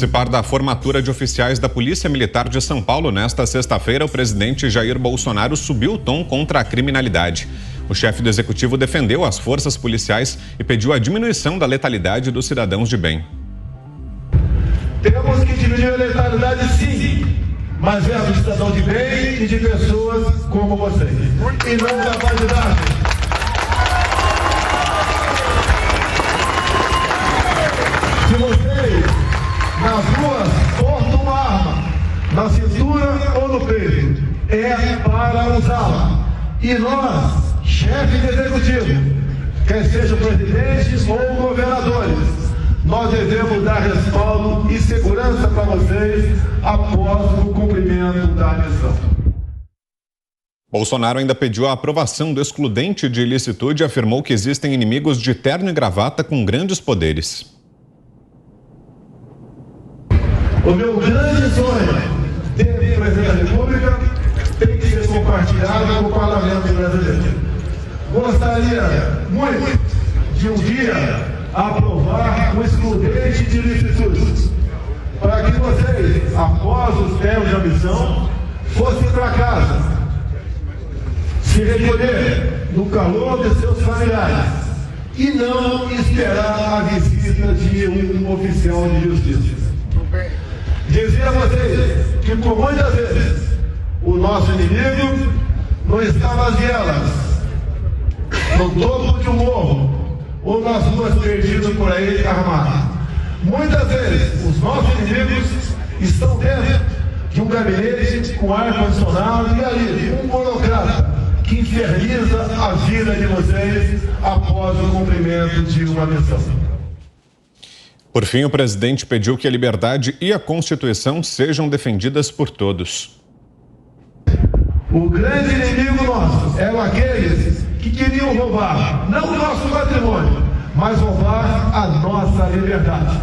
participar da formatura de oficiais da Polícia Militar de São Paulo, nesta sexta-feira, o presidente Jair Bolsonaro subiu o tom contra a criminalidade. O chefe do executivo defendeu as forças policiais e pediu a diminuição da letalidade dos cidadãos de bem. Temos que diminuir a letalidade, sim, mas é do cidadão de bem e de pessoas como vocês. Em nome da validade. Se vocês, nas ruas, portam uma arma, na cintura ou no peito, é para usá-la. E nós, chefe de executivo, quer sejam presidentes ou governadores, nós devemos dar respaldo e segurança para vocês após o cumprimento da missão. Bolsonaro ainda pediu a aprovação do excludente de ilicitude e afirmou que existem inimigos de terno e gravata com grandes poderes. O meu grande sonho de presidente da República tem que ser compartilhado com o Parlamento brasileiro. Gostaria muito de um dia aprovar o excludente de ilicitude, para que vocês, após os termos da missão, fossem para casa, se recolher no calor de seus familiares e não esperar a visita de um oficial de justiça. Dizer a vocês que, por muitas vezes, o nosso inimigo não está nas vielas, no topo de um morro, ou nas ruas perdidas por aí armados. Muitas vezes, os nossos inimigos estão dentro de um gabinete com ar-condicionado e ali, um burocrata que inferniza a vida de vocês após o cumprimento de uma missão. Por fim, o presidente pediu que a liberdade e a Constituição sejam defendidas por todos. O grande inimigo nosso eram aqueles que queriam roubar, não o nosso patrimônio, mas roubar a nossa liberdade.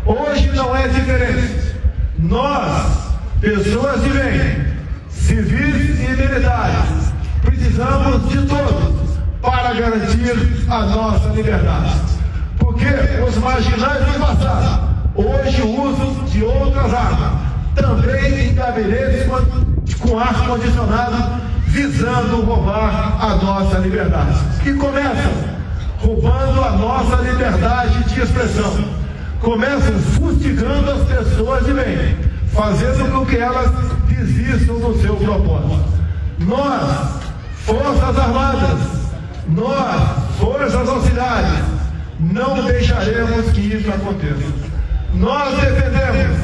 Hoje não é diferente. Nós, pessoas de bem, civis e militares, precisamos de todos para garantir a nossa liberdade. Porque os marginais do passado hoje usam de outras armas, também em gabinetes com ar-condicionado, visando roubar a nossa liberdade. E começam roubando a nossa liberdade de expressão. Começam fustigando as pessoas de bem, fazendo com que elas desistam do seu propósito. Nós, Forças Armadas, nós, Forças Auxiliares, não deixaremos que isso aconteça. Nós defendemos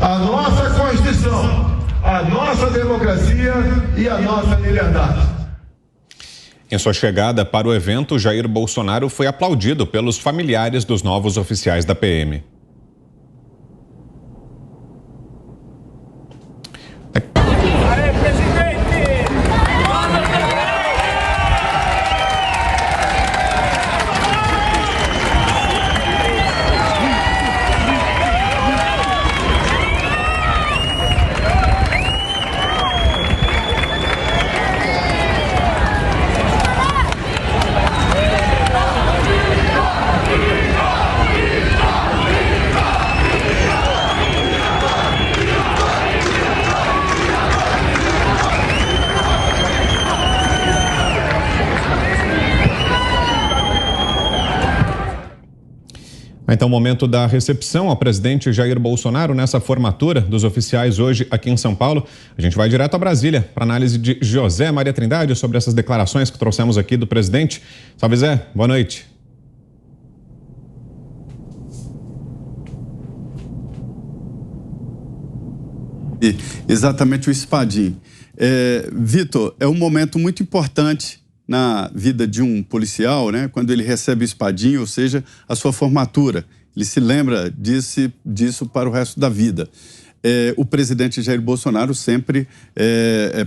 a nossa Constituição, a nossa democracia e a nossa liberdade. Em sua chegada para o evento, Jair Bolsonaro foi aplaudido pelos familiares dos novos oficiais da PM. Então, momento da recepção ao presidente Jair Bolsonaro nessa formatura dos oficiais hoje aqui em São Paulo. A gente vai direto a Brasília para análise de José Maria Trindade sobre essas declarações que trouxemos aqui do presidente. Salve, Zé. Boa noite. Exatamente, o Espadim. Vitor, é um momento muito importante na vida de um policial, né? Quando ele recebe o Espadim, ou seja, a sua formatura. Ele se lembra disso para o resto da vida. O presidente Jair Bolsonaro sempre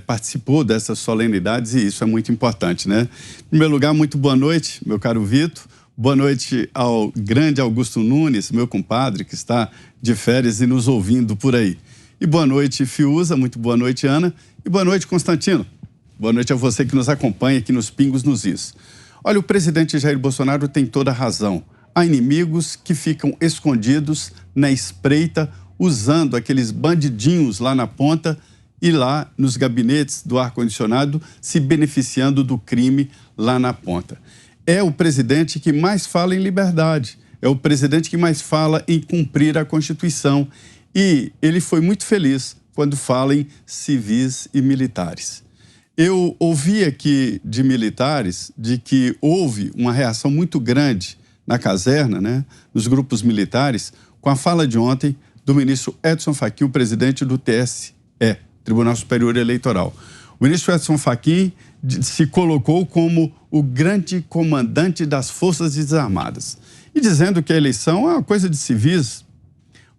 participou dessas solenidades e isso é muito importante, né? Em primeiro lugar, muito boa noite, meu caro Vitor. Boa noite ao grande Augusto Nunes, meu compadre, que está de férias e nos ouvindo por aí. E boa noite, Fiuza, muito boa noite, Ana. E boa noite, Constantino. Boa noite a você que nos acompanha aqui nos Pingos nos Is. Olha, o presidente Jair Bolsonaro tem toda a razão. há inimigos que ficam escondidos na espreita, usando aqueles bandidinhos lá na ponta e lá nos gabinetes do ar-condicionado, se beneficiando do crime lá na ponta. É o presidente que mais fala em liberdade, é o presidente que mais fala em cumprir a Constituição. E ele foi muito feliz quando fala em civis e militares. Eu ouvi aqui de militares de que houve uma reação muito grande na caserna, né, nos grupos militares, com a fala de ontem do ministro Edson Fachin, o presidente do TSE, Tribunal Superior Eleitoral. O ministro Edson Fachin se colocou como o grande comandante das Forças Desarmadas e dizendo que a eleição é uma coisa de civis.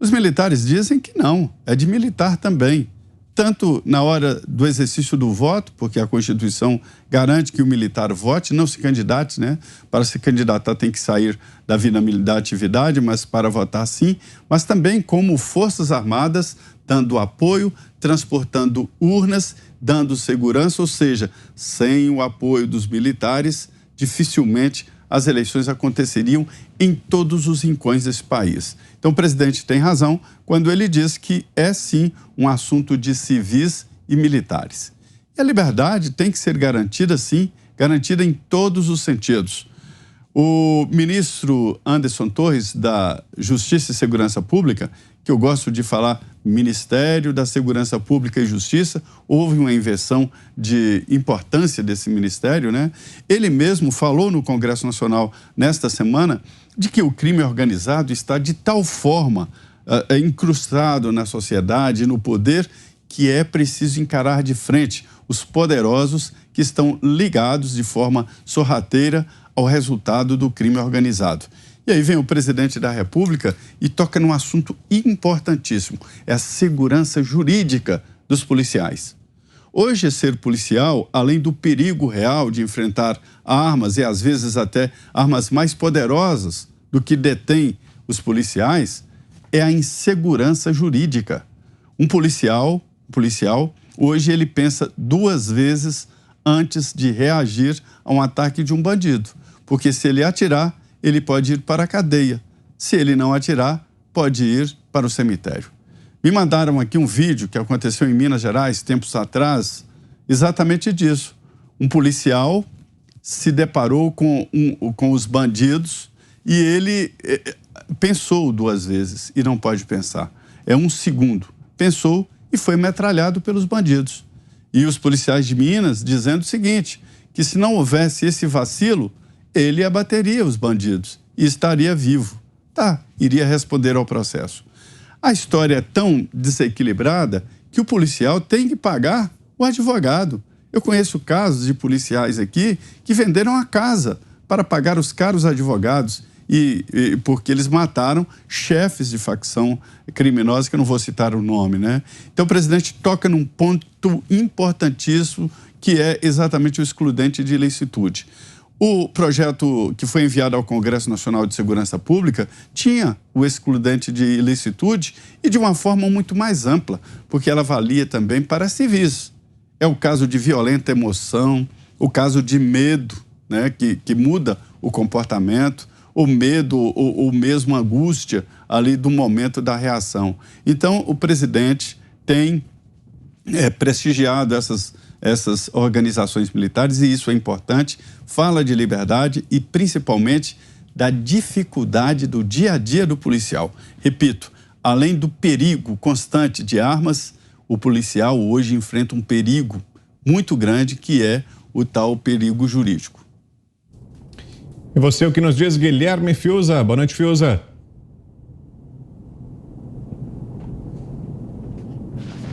Os militares dizem que não, é de militar também. Tanto na hora do exercício do voto, porque a Constituição garante que o militar vote, não se candidate, né? Para se candidatar tem que sair da vida da atividade, mas para votar sim. Mas também como Forças Armadas, dando apoio, transportando urnas, dando segurança, ou seja, sem o apoio dos militares, dificilmente as eleições aconteceriam em todos os rincões desse país. Então, o presidente tem razão quando ele diz que é, sim, um assunto de civis e militares. E a liberdade tem que ser garantida, sim, garantida em todos os sentidos. O ministro Anderson Torres, da Justiça e Segurança Pública, que eu gosto de falar Ministério da Segurança Pública e Justiça, houve uma inversão de importância desse ministério, né? Ele mesmo falou no Congresso Nacional nesta semana de que o crime organizado está de tal forma incrustado na sociedade e no poder que é preciso encarar de frente os poderosos que estão ligados de forma sorrateira ao resultado do crime organizado. E aí vem o presidente da República e toca num assunto importantíssimo, é a segurança jurídica dos policiais. Hoje, ser policial, além do perigo real de enfrentar armas e às vezes até armas mais poderosas do que detém os policiais, é a insegurança jurídica. Um policial, hoje ele pensa 2 vezes antes de reagir a um ataque de um bandido, porque se ele atirar, ele pode ir para a cadeia. Se ele não atirar, pode ir para o cemitério. Me mandaram aqui um vídeo que aconteceu em Minas Gerais, tempos atrás, exatamente disso. Um policial se deparou com os bandidos e ele pensou 2 vezes e não pode pensar. É 1 segundo. Pensou e foi metralhado pelos bandidos. E os policiais de Minas dizendo o seguinte, que se não houvesse esse vacilo, ele abateria os bandidos e estaria vivo. Iria responder ao processo. A história é tão desequilibrada que o policial tem que pagar o advogado. Eu conheço casos de policiais aqui que venderam a casa para pagar os caros advogados porque eles mataram chefes de facção criminosa, que eu não vou citar o nome, né? Então o presidente toca num ponto importantíssimo que é exatamente o excludente de ilicitude. O projeto que foi enviado ao Congresso Nacional de Segurança Pública tinha o excludente de ilicitude e de uma forma muito mais ampla, porque ela valia também para civis. É o caso de violenta emoção, o caso de medo, né, que muda o comportamento, o medo ou mesmo angústia ali do momento da reação. Então, o presidente tem prestigiado essas organizações militares, e isso é importante, fala de liberdade e principalmente da dificuldade do dia a dia do policial. Repito, além do perigo constante de armas, o policial hoje enfrenta um perigo muito grande, que é o tal perigo jurídico. E você, o que nos diz, Guilherme Fiuza? Boa noite, Fiuza.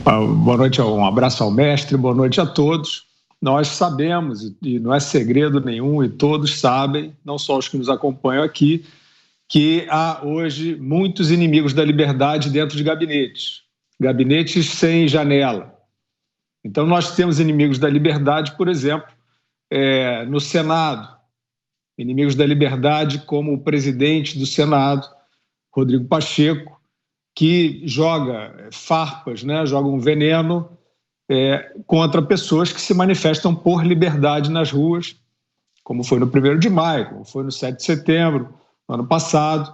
Boa noite, um abraço ao mestre, boa noite a todos. Nós sabemos, e não é segredo nenhum, e todos sabem, não só os que nos acompanham aqui, que há hoje muitos inimigos da liberdade dentro de gabinetes sem janela. Então nós temos inimigos da liberdade, por exemplo, no Senado, inimigos da liberdade como o presidente do Senado, Rodrigo Pacheco, que joga farpas, né, joga um veneno contra pessoas que se manifestam por liberdade nas ruas, como foi no 1º de maio, como foi no 7 de setembro, no ano passado,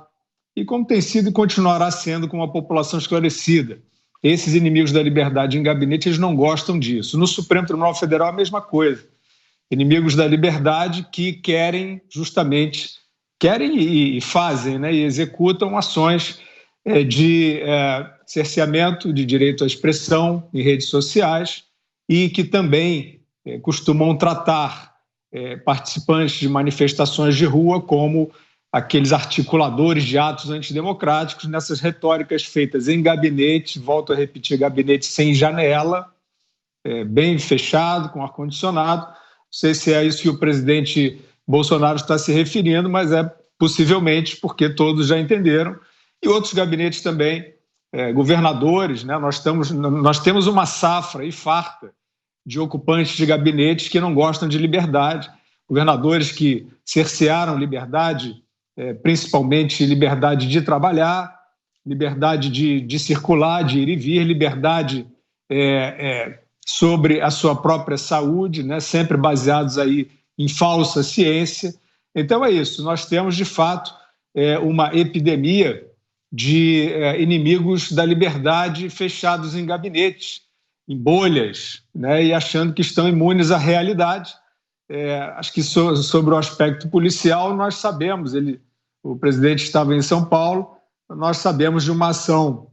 e como tem sido e continuará sendo com uma população esclarecida. Esses inimigos da liberdade em gabinete, eles não gostam disso. No Supremo Tribunal Federal, a mesma coisa. Inimigos da liberdade que querem e fazem, né, e executam ações de cerceamento de direito à expressão em redes sociais e que também costumam tratar participantes de manifestações de rua como aqueles articuladores de atos antidemocráticos nessas retóricas feitas em gabinete, volto a repetir, gabinete sem janela, bem fechado, com ar-condicionado. Não sei se é isso que o presidente Bolsonaro está se referindo, mas é possivelmente porque todos já entenderam. E outros gabinetes também, governadores, né? Nós temos uma safra e farta de ocupantes de gabinetes que não gostam de liberdade, governadores que cercearam liberdade, principalmente liberdade de trabalhar, liberdade de circular, de ir e vir, liberdade sobre a sua própria saúde, né? Sempre baseados aí em falsa ciência. Então é isso, nós temos de fato uma epidemia de inimigos da liberdade fechados em gabinetes, em bolhas, né? E achando que estão imunes à realidade. Acho que sobre o aspecto policial nós sabemos, o presidente estava em São Paulo, nós sabemos de uma ação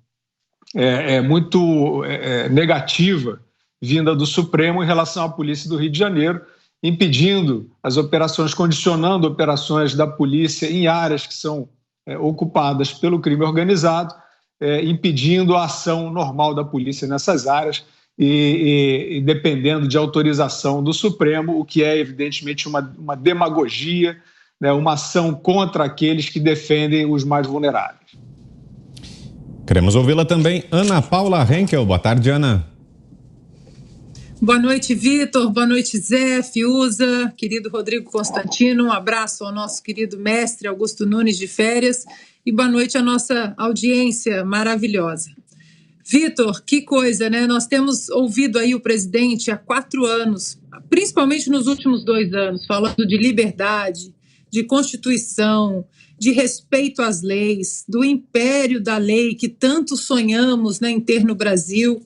muito negativa vinda do Supremo em relação à polícia do Rio de Janeiro, impedindo as operações, condicionando operações da polícia em áreas que são ocupadas pelo crime organizado, impedindo a ação normal da polícia nessas áreas e dependendo de autorização do Supremo, o que é evidentemente uma demagogia, né, uma ação contra aqueles que defendem os mais vulneráveis. Queremos ouvi-la também, Ana Paula Henkel. Boa tarde, Ana. Boa noite, Vitor. Boa noite, Zé, Fiuza, querido Rodrigo Constantino. Um abraço ao nosso querido mestre Augusto Nunes de férias e boa noite à nossa audiência maravilhosa. Vitor, que coisa, né? Nós temos ouvido aí o presidente há 4 anos, principalmente nos últimos 2 anos, falando de liberdade, de Constituição, de respeito às leis, do império da lei que tanto sonhamos, né, em ter no Brasil.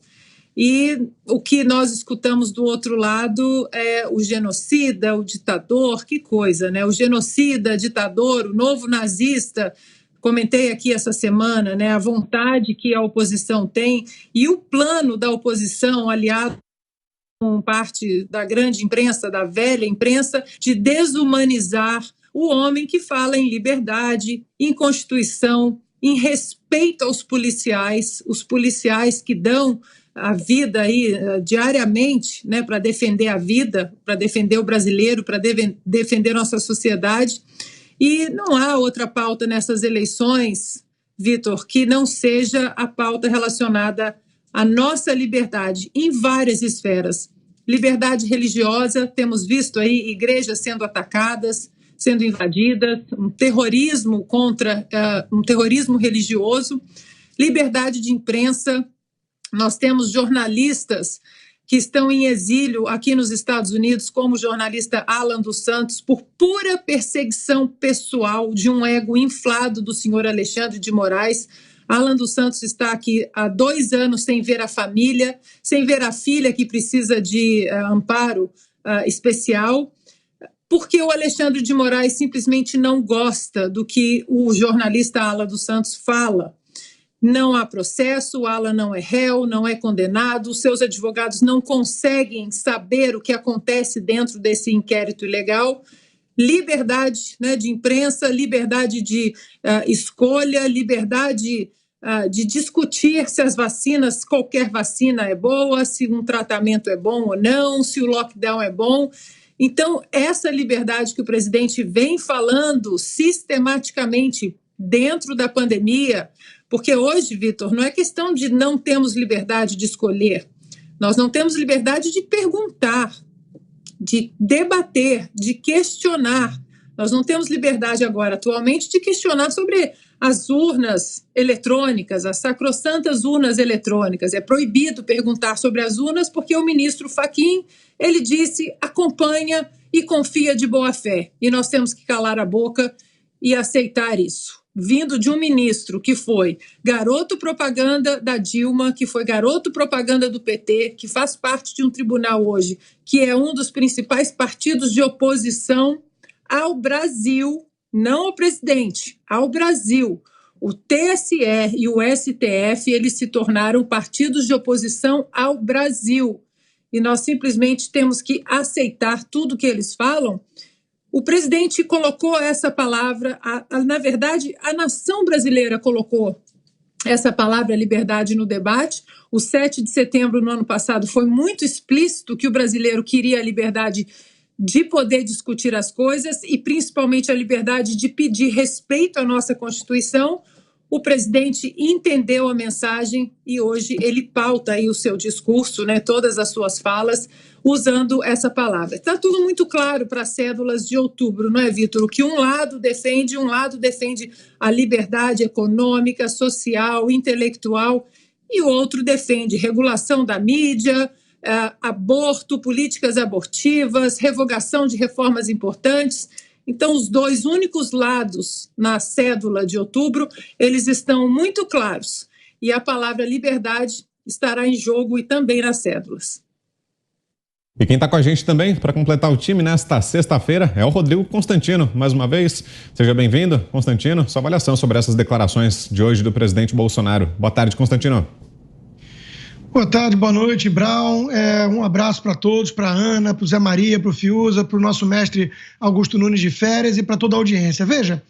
E o que nós escutamos do outro lado é o genocida, o ditador, que coisa, né? O genocida, ditador, o novo nazista. Comentei aqui essa semana, né, a vontade que a oposição tem e o plano da oposição, aliado com parte da grande imprensa, da velha imprensa, de desumanizar o homem que fala em liberdade, em Constituição, em respeito aos policiais, os policiais que dão a vida aí diariamente, né, para defender a vida, para defender o brasileiro, para defender nossa sociedade. E não há outra pauta nessas eleições, Vitor, que não seja a pauta relacionada à nossa liberdade em várias esferas. Liberdade religiosa, temos visto aí igrejas sendo atacadas, sendo invadidas, um terrorismo religioso, liberdade de imprensa. Nós temos jornalistas que estão em exílio aqui nos Estados Unidos, como o jornalista Alan dos Santos, por pura perseguição pessoal de um ego inflado do senhor Alexandre de Moraes. Alan dos Santos está aqui há 2 anos sem ver a família, sem ver a filha que precisa de amparo especial, porque o Alexandre de Moraes simplesmente não gosta do que o jornalista Alan dos Santos fala. Não há processo, o Alan não é réu, não é condenado, os seus advogados não conseguem saber o que acontece dentro desse inquérito ilegal. Liberdade, né, de imprensa, liberdade de escolha, liberdade de discutir se as vacinas, qualquer vacina é boa, se um tratamento é bom ou não, se o lockdown é bom. Então, essa liberdade que o presidente vem falando sistematicamente dentro da pandemia, porque hoje, Vitor, não é questão de não termos liberdade de escolher, nós não temos liberdade de perguntar, de debater, de questionar. Nós não temos liberdade agora, atualmente, de questionar sobre as urnas eletrônicas, as sacrossantas urnas eletrônicas. É proibido perguntar sobre as urnas porque o ministro Fachin, ele disse, acompanha e confia de boa fé. E nós temos que calar a boca e aceitar isso, vindo de um ministro que foi garoto propaganda da Dilma, que foi garoto propaganda do PT, que faz parte de um tribunal hoje, que é um dos principais partidos de oposição ao Brasil, não ao presidente, ao Brasil. O TSE e o STF, eles se tornaram partidos de oposição ao Brasil. E nós simplesmente temos que aceitar tudo que eles falam. O presidente colocou essa palavra, na verdade, a nação brasileira colocou essa palavra liberdade no debate. O 7 de setembro no ano passado foi muito explícito que o brasileiro queria a liberdade de poder discutir as coisas e principalmente a liberdade de pedir respeito à nossa Constituição. O presidente entendeu a mensagem e hoje ele pauta aí o seu discurso, né, todas as suas falas, usando essa palavra. Está tudo muito claro para as cédulas de outubro, não é, Vitor? O que um lado defende a liberdade econômica, social, intelectual, e o outro defende regulação da mídia, aborto, políticas abortivas, revogação de reformas importantes. Então, os dois únicos lados na cédula de outubro, eles estão muito claros. E a palavra liberdade estará em jogo e também nas cédulas. E quem está com a gente também, para completar o time nesta sexta-feira, é o Rodrigo Constantino. Mais uma vez, seja bem-vindo, Constantino. Sua avaliação sobre essas declarações de hoje do presidente Bolsonaro. Boa tarde, Constantino. Boa tarde, boa noite, Brown. Um abraço para todos, para a Ana, para o Zé Maria, para o Fiuza, para o nosso mestre Augusto Nunes de Férias e para toda a audiência. Veja,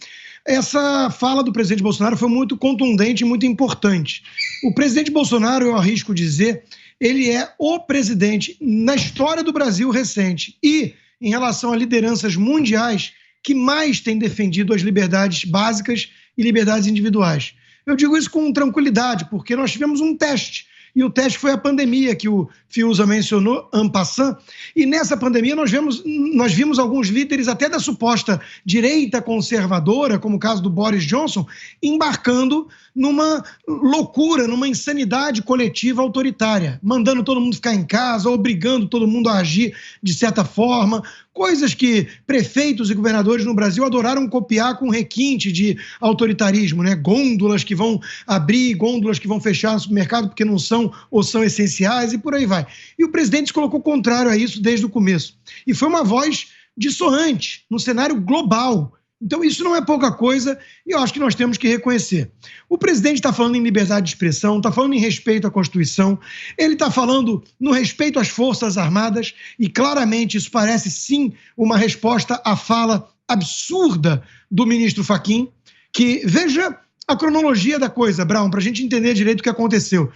essa fala do presidente Bolsonaro foi muito contundente e muito importante. O presidente Bolsonaro, eu arrisco dizer, ele é o presidente na história do Brasil recente e em relação a lideranças mundiais que mais tem defendido as liberdades básicas e liberdades individuais. Eu digo isso com tranquilidade, porque nós tivemos um teste. E o teste foi a pandemia, que o Fiuza mencionou, en passant. E nessa pandemia nós vimos alguns líderes até da suposta direita conservadora, como o caso do Boris Johnson, embarcando numa loucura, numa insanidade coletiva autoritária, mandando todo mundo ficar em casa, obrigando todo mundo a agir de certa forma, coisas que prefeitos e governadores no Brasil adoraram copiar com requinte de autoritarismo, né? Gôndolas que vão abrir, gôndolas que vão fechar no supermercado porque não são ou são essenciais e por aí vai. E o presidente se colocou contrário a isso desde o começo. E foi uma voz dissoante no cenário global. Então isso não é pouca coisa e eu acho que nós temos que reconhecer. O presidente está falando em liberdade de expressão, está falando em respeito à Constituição, ele está falando no respeito às Forças Armadas e claramente isso parece sim uma resposta à fala absurda do ministro Fachin, que veja a cronologia da coisa, Brown, para a gente entender direito o que aconteceu.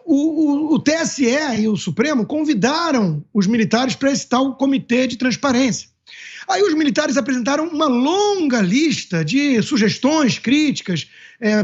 O TSE e o Supremo convidaram os militares para esse tal comitê de transparência. Aí os militares apresentaram uma longa lista de sugestões, críticas,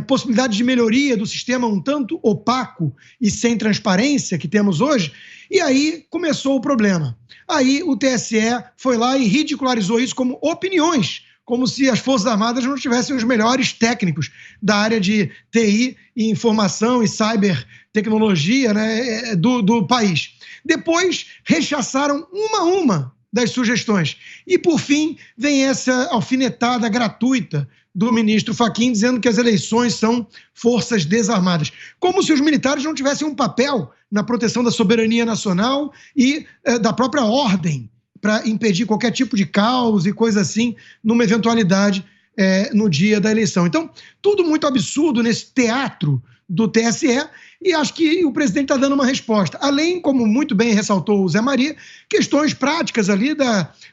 possibilidades de melhoria do sistema um tanto opaco e sem transparência que temos hoje, e aí começou o problema. Aí o TSE foi lá e ridicularizou isso como opiniões, como se as Forças Armadas não tivessem os melhores técnicos da área de TI e informação e cybertecnologia, né, do país. Depois rechaçaram uma a uma das sugestões. E, por fim, vem essa alfinetada gratuita do ministro Fachin dizendo que as eleições são forças desarmadas. Como se os militares não tivessem um papel na proteção da soberania nacional e da própria ordem para impedir qualquer tipo de caos e coisa assim numa eventualidade no dia da eleição. Então, tudo muito absurdo nesse teatro do TSE e acho que o presidente está dando uma resposta. Além, como muito bem ressaltou o Zé Maria, questões práticas ali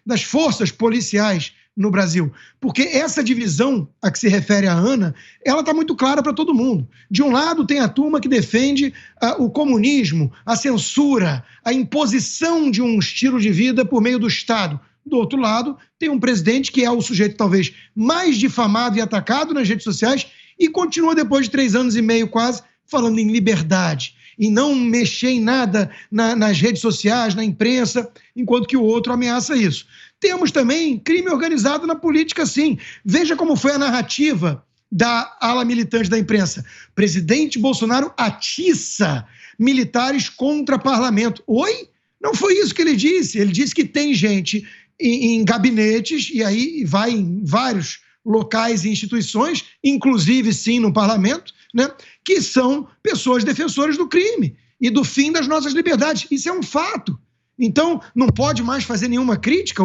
das forças policiais no Brasil. Porque essa divisão a que se refere a Ana, ela está muito clara para todo mundo. De um lado tem a turma que defende o comunismo, a censura, a imposição de um estilo de vida por meio do Estado. Do outro lado, tem um presidente que é o sujeito talvez mais difamado e atacado nas redes sociais e continua depois de 3 anos e meio quase falando em liberdade, em não mexer em nada nas redes sociais, na imprensa, enquanto que o outro ameaça isso. Temos também crime organizado na política, sim. Veja como foi a narrativa da ala militante da imprensa. Presidente Bolsonaro atiça militares contra parlamento. Oi? Não foi isso que ele disse. Ele disse que tem gente em gabinetes, e aí vai em vários locais e instituições, inclusive sim no parlamento, né, que são pessoas defensoras do crime e do fim das nossas liberdades. Isso é um fato. Então, não pode mais fazer nenhuma crítica.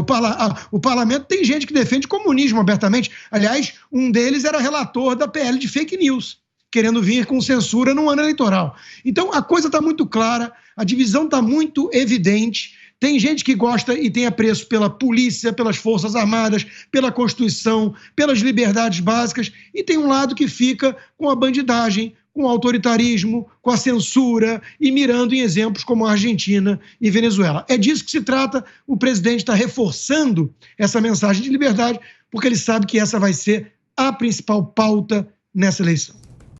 O parlamento tem gente que defende comunismo abertamente. Aliás, um deles era relator da PL de fake news, querendo vir com censura no ano eleitoral. Então, a coisa está muito clara, a divisão está muito evidente. Tem gente que gosta e tem apreço pela polícia, pelas Forças Armadas, pela Constituição, pelas liberdades básicas, e tem um lado que fica com a bandidagem, com o autoritarismo, com a censura e mirando em exemplos como a Argentina e Venezuela. É disso que se trata. O presidente está reforçando essa mensagem de liberdade, porque ele sabe que essa vai ser a principal pauta nessa eleição.